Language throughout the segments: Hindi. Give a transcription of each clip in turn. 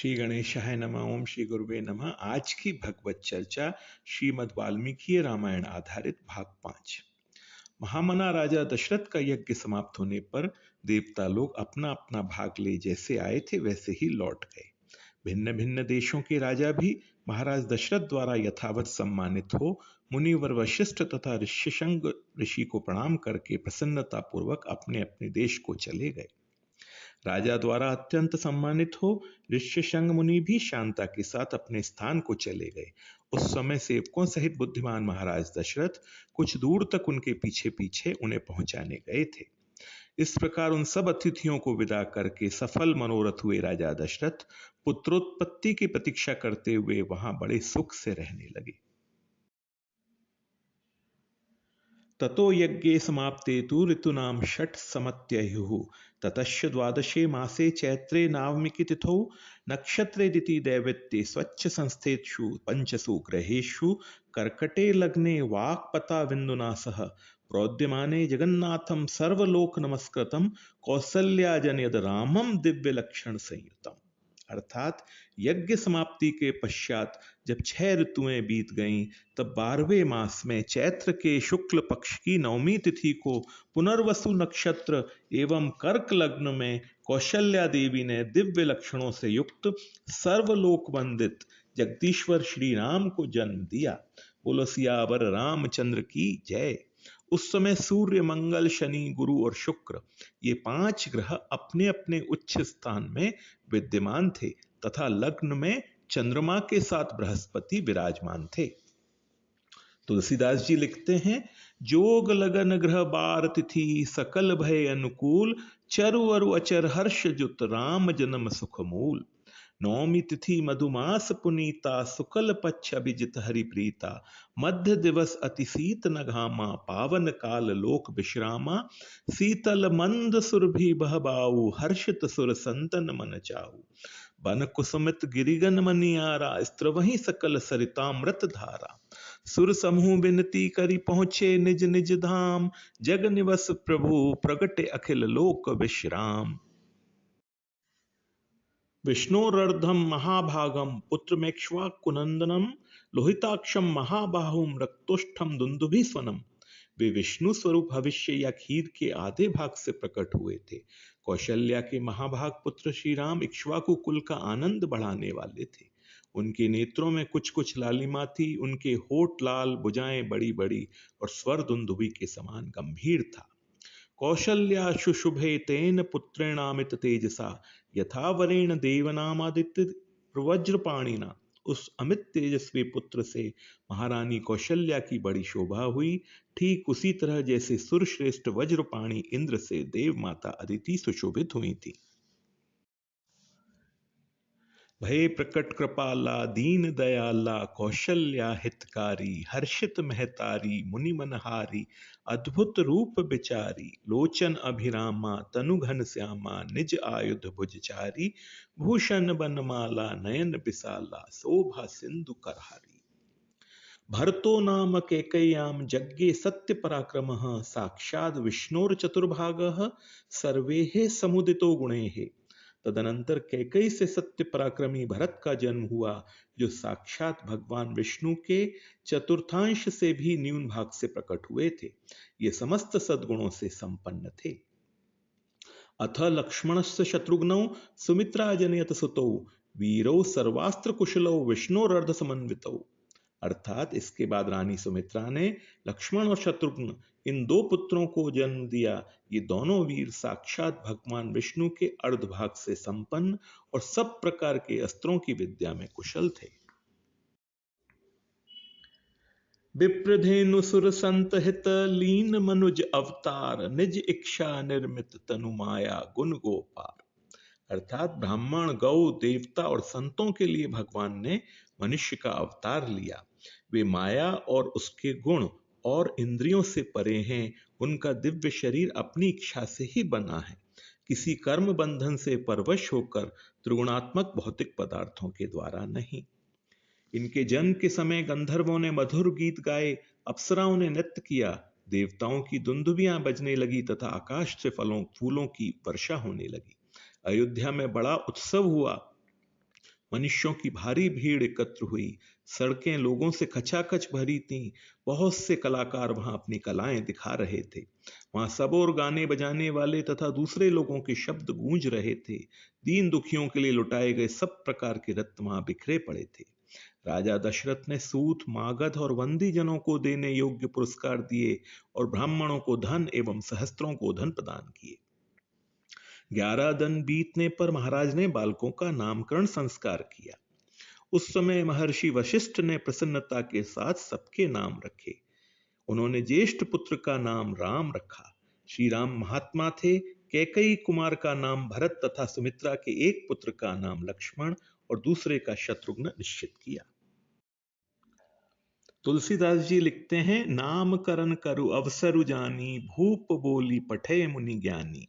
श्री गणेशाय नमः। ओम श्री गुरुवे नमः। आज की भगवत चर्चा श्रीमद् वाल्मीकि रामायण आधारित भाग 5। महामना राजा दशरथ का यज्ञ समाप्त होने पर देवता लोग अपना अपना भाग ले जैसे आए थे वैसे ही लौट गए। भिन्न भिन्न देशों के राजा भी महाराज दशरथ द्वारा यथावत सम्मानित हो मुनिवर वशिष्ठ तथा ऋष्यशृंग ऋषि को प्रणाम करके प्रसन्नता पूर्वक अपने अपने देश को चले गए। राजा द्वारा अत्यंत सम्मानित हो ऋष्यशृंग मुनि भी शांता के साथ अपने स्थान को चले गए। उस समय सेवकों सहित बुद्धिमान महाराज दशरथ कुछ दूर तक उनके पीछे पीछे उन्हें पहुंचाने गए थे। इस प्रकार उन सब अतिथियों को विदा करके सफल मनोरथ हुए राजा दशरथ पुत्रोत्पत्ति की प्रतीक्षा करते हुए वहां बड़े सुख से रहने लगे। ततो यज्ञे समाप्ते तु ऋतूनां षट् समत्ययुः ततश्च द्वादशे मासे चैत्रे नावमिति तिथौ नक्षत्रे दिति दैवत्ये स्वच्छ संस्थेषु पंचसु ग्रहेषु कर्कटे लग्ने वाक्पता विन्दुना सह प्रोद्यमाने जगन्नाथं सर्वलोक नमस्कृतं कौसल्याजनयद रामं दिव्य लक्षण संयुतम्। अर्थात यज्ञ समाप्ति के पश्चात जब 6 ऋतुएं बीत गईं तब 12वें मास में चैत्र के शुक्ल पक्ष की नवमी तिथि को पुनर्वसु नक्षत्र एवं कर्क लग्न में कौशल्या देवी ने दिव्य लक्षणों से युक्त सर्वलोक वंदित जगदीश्वर श्री राम को जन्म दिया। बोलो सियावर रामचंद्र की जय। उस समय सूर्य, मंगल, शनि, गुरु और शुक्र ये 5 ग्रह अपने अपने उच्च स्थान में विद्यमान थे तथा लग्न में चंद्रमा के साथ बृहस्पति विराजमान थे। तुलसीदास जी लिखते हैं, जोग लगन ग्रह बार तिथि सकल भय अनुकूल चरु अरु अचर हर्ष जुत राम जन्म सुख मूल। नौमी तिथि मधुमास पुनीता शुक्ल पक्ष अभिजित हरि प्रीता मध्य दिवस अति शीत न घामा पावन काल लोक विश्रामा शीतल मंद सुरभि बहबाऊ हर्षित सुर संतन मन चाऊ बन कुसुमित गिरिगन मनियारा स्त्रवहि सकल सरितामृत धारा सुर समूह विनती करी पहुंचे निज निज धाम जग निवस प्रभु प्रगटे अखिल लोक विश्राम। विष्णोरर्धम महाभागम पुत्रमेक्ष्वाकुनंदनम लोहिताक्षम महाबाहुम रक्तोष्ठम दुंदुभिस्वनम। वे विष्णु स्वरूप भविष्य या खीर के आधे भाग से प्रकट हुए थे। कौशल्या के महाभाग पुत्र श्री राम इक्ष्वाकु कुल का आनंद बढ़ाने वाले थे। उनके नेत्रों में कुछ कुछ लालिमा थी। उनके होठ लाल, भुजाएं बड़ी बड़ी और स्वर दुंदुभि के समान गंभीर था। कौशल्या शुशुभे तेन पुत्रेणामित तेजसा यथा वरेण देवनामादित्य प्रवज्रपाणिना। उस अमित तेजस्वी पुत्र से महारानी कौशल्या की बड़ी शोभा हुई, ठीक उसी तरह जैसे सुरश्रेष्ठ वज्रपाणी इंद्र से देव माता अदिति सुशोभित हुई थी। भय प्रकट कृपाला दीन दयाला कौशल्या हितकारी हर्षित महतारी मुनि मनहारी अद्भुत रूप बिचारी लोचन अभिरामा तनु घन श्यामा निज आयुध भुजचारी भूषण बनमाला नयन विशाला शोभा सिंधु करहारी। भरतो नाम कैकेय्याम यज्ञे सत्य पराक्रमः साक्षात् विष्णोर चतुर्भागः सर्वेः समुदितो गुणैः। तदनंतर कैकेयी से सत्य पराक्रमी भरत का जन्म हुआ जो साक्षात भगवान विष्णु के चतुर्थांश से भी न्यून भाग से प्रकट हुए थे। ये समस्त सद्गुणों से संपन्न थे। अथ लक्ष्मणस्य शत्रुघ्नौ सुमित्रा जनयत सुतौ वीरौ सर्वास्त्र कुशलौ विष्णोरर्ध समन्वितौ। अर्थात इसके बाद रानी सुमित्रा ने लक्ष्मण और शत्रुघ्न इन 2 पुत्रों को जन्म दिया। ये दोनों वीर साक्षात भगवान विष्णु के अर्धभाग से संपन्न और सब प्रकार के अस्त्रों की विद्या में कुशल थे। विप्रधेनु सुर संत हित लीन मनुज अवतार निज इच्छा निर्मित तनु माया गुण गोपार। अर्थात ब्राह्मण, गौ, देवता और संतों के लिए भगवान ने मनुष्य का अवतार लिया। वे माया और उसके गुण और इंद्रियों से परे हैं। उनका दिव्य शरीर अपनी इच्छा से ही बना है, किसी कर्म बंधन से परवश होकर त्रिगुणात्मक भौतिक पदार्थों के द्वारा नहीं। इनके जन्म के समय गंधर्वों ने मधुर गीत गाए, अप्सराओं ने नृत्य किया, देवताओं की दुंदुभियां बजने लगी तथा आकाश से फूलों की वर्षा होने लगी। अयोध्या में बड़ा उत्सव हुआ। मनुष्यों की भारी भीड़ एकत्र हुई। सड़कें लोगों से खचाखच भरी थीं। बहुत से कलाकार वहां अपनी कलाएं दिखा रहे थे। वहां सब और गाने बजाने वाले तथा दूसरे लोगों के शब्द गूंज रहे थे। दीन दुखियों के लिए लुटाए गए सब प्रकार के रत्न वहां बिखरे पड़े थे। राजा दशरथ ने सूत, मागध और बंदी जनों को देने योग्य पुरस्कार दिए और ब्राह्मणों को धन एवं सहस्त्रों को धन प्रदान किए। 11 दिन बीतने पर महाराज ने बालकों का नामकरण संस्कार किया। उस समय महर्षि वशिष्ठ ने प्रसन्नता के साथ सबके नाम रखे। उन्होंने ज्येष्ठ पुत्र का नाम राम रखा। श्री राम महात्मा थे। कैकेयी कुमार का नाम भरत तथा सुमित्रा के एक पुत्र का नाम लक्ष्मण और दूसरे का शत्रुघ्न निश्चित किया। तुलसीदास जी लिखते हैं, नामकरण करु अवसरु जानी, भूप बोली पठे मुनि ज्ञानी।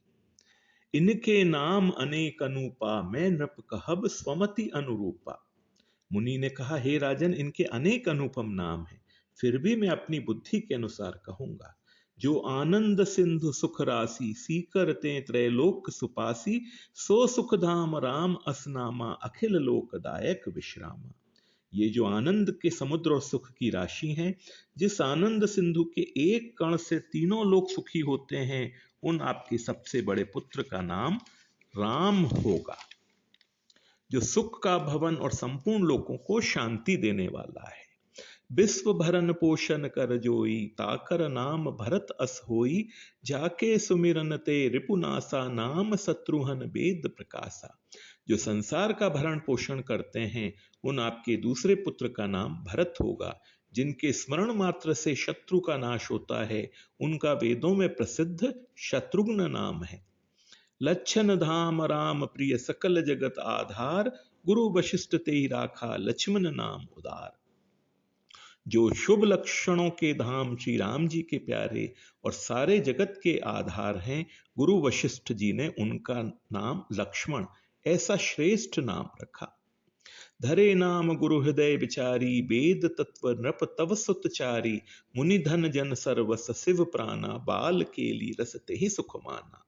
इनके नाम अनेक अनुपा, मैं नृप कहब स्वमति अनुरूपा। मुनि ने कहा, हे राजन, इनके अनेक अनुपम नाम हैं, फिर भी मैं अपनी बुद्धि के अनुसार कहूंगा। जो आनंद सिंधु सुख राशि, सीकर ते त्रैलोक सुपासी, सो सुख धाम राम असनामा, अखिल लोकदायक विश्रामा। ये जो आनंद के समुद्र और सुख की राशि हैं, जिस आनंद सिंधु के एक कण से तीनों लोग सुखी होते हैं, उन आपके सबसे बड़े पुत्र का नाम राम होगा, जो सुख का भवन और संपूर्ण लोगों को शांति देने वाला है। विश्व भरन पोषण कर जोई, ताकर नाम भरत अस होई, जाके सुमिरन ते रिपुनासा, नाम शत्रुहन वेद प्रकाशा। जो संसार का भरण पोषण करते हैं, उन आपके दूसरे पुत्र का नाम भरत होगा, जिनके स्मरण मात्र से शत्रु का नाश होता है। उनका वेदों में प्रसिद्ध शत्रुघ्न नाम है। लक्षण धाम राम प्रिय, सकल जगत आधार, गुरु वशिष्ठ ते ही राखा, लक्ष्मण नाम उदार। जो शुभ लक्षणों के धाम श्री राम जी के प्यारे और सारे जगत के आधार हैं, गुरु वशिष्ठ जी ने उनका नाम लक्ष्मण ऐसा श्रेष्ठ नाम रखा। धरे नाम गुरु हृदय विचारी, वेद तत्व नृप तव सुतचारी, मुनि धन जन सर्वस शिव प्राणा, बाल केली रस तेहि सुख माना।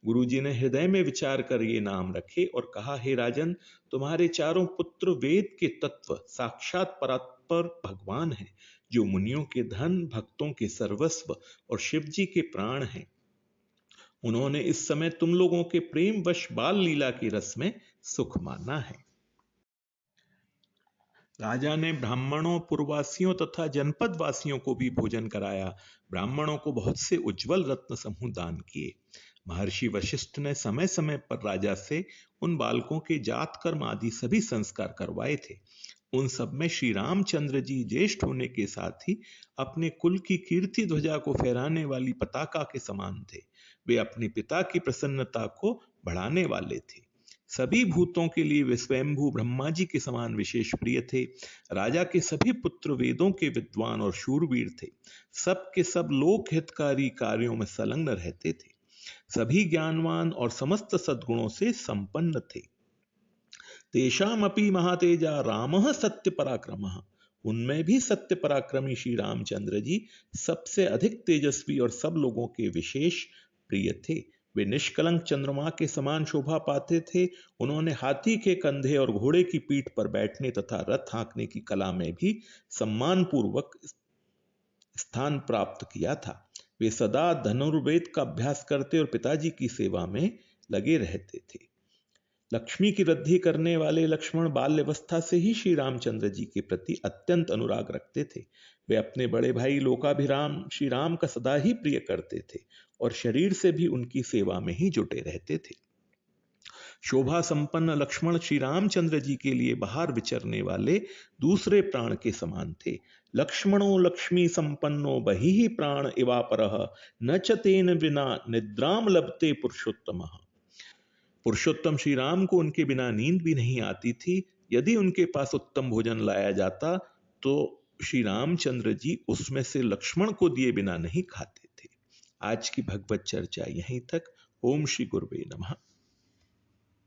गुरु जी ने हृदय में विचार कर ये नाम रखे और कहा, हे राजन, तुम्हारे चारों पुत्र वेद के तत्व साक्षात परात्पर भगवान हैं, जो मुनियों के धन, भक्तों के सर्वस्व और शिव जी के प्राण हैं। उन्होंने इस समय तुम लोगों के प्रेम वश बाल लीला के रस में सुख माना है। राजा ने ब्राह्मणों, पुरवासियों तथा जनपद वासियों को भी भोजन कराया। ब्राह्मणों को बहुत से उज्जवल रत्न समूह दान किए। महर्षि वशिष्ठ ने समय समय पर राजा से उन बालकों के जात कर्म आदि सभी संस्कार करवाए थे। उन सब में श्री रामचंद्र जी ज्येष्ठ होने के साथ ही अपने कुल की कीर्ति ध्वजा को फहराने वाली पताका के समान थे। वे अपने पिता की प्रसन्नता को बढ़ाने वाले थे। सभी भूतों के लिए वे स्वयंभू ब्रह्मा जी के समान विशेष प्रिय थे। राजा के सभी पुत्र वेदों के विद्वान और शूरवीर थे। सब के सब लोक हितकारी कार्यों में संलग्न रहते थे। सभी ज्ञानवान और समस्त सद्गुणों से संपन्न थे। तेषामपि महातेजा रामः सत्य पराक्रमः। उनमें भी सत्य पराक्रमी श्री रामचंद्र जी सबसे अधिक तेजस्वी और सब लोगों के विशेष प्रिय थे। वे निष्कलंक चंद्रमा के समान शोभा पाते थे। उन्होंने हाथी के कंधे और घोड़े की पीठ पर बैठने तथा रथ हाँकने की कला में भी सम्मान पूर्वक स्थान प्राप्त किया था। वे सदा धनुर्वेद का अभ्यास करते और पिताजी की सेवा में लगे रहते थे। लक्ष्मी की वृद्धि करने वाले लक्ष्मण बाल्यावस्था से ही श्री रामचंद्र जी के प्रति अत्यंत अनुराग रखते थे। वे अपने बड़े भाई लोकाभिराम श्री राम का सदा ही प्रिय करते थे और शरीर से भी उनकी सेवा में ही जुटे रहते थे। शोभा संपन्न लक्ष्मण श्री रामचंद्र जी के लिए बाहर विचरने वाले दूसरे प्राण के समान थे। लक्ष्मणो लक्ष्मी संपन्नो बहिः प्राण इवापरः, न च तेन विना निद्राम लभते पुरुषोत्तमः। पुरुषोत्तम श्री राम को उनके बिना नींद भी नहीं आती थी। यदि उनके पास उत्तम भोजन लाया जाता तो श्री रामचंद्र जी उसमें से लक्ष्मण को दिए बिना नहीं खाते थे। आज की भगवत चर्चा यहीं तक। ओम श्री गुरुवे नमः।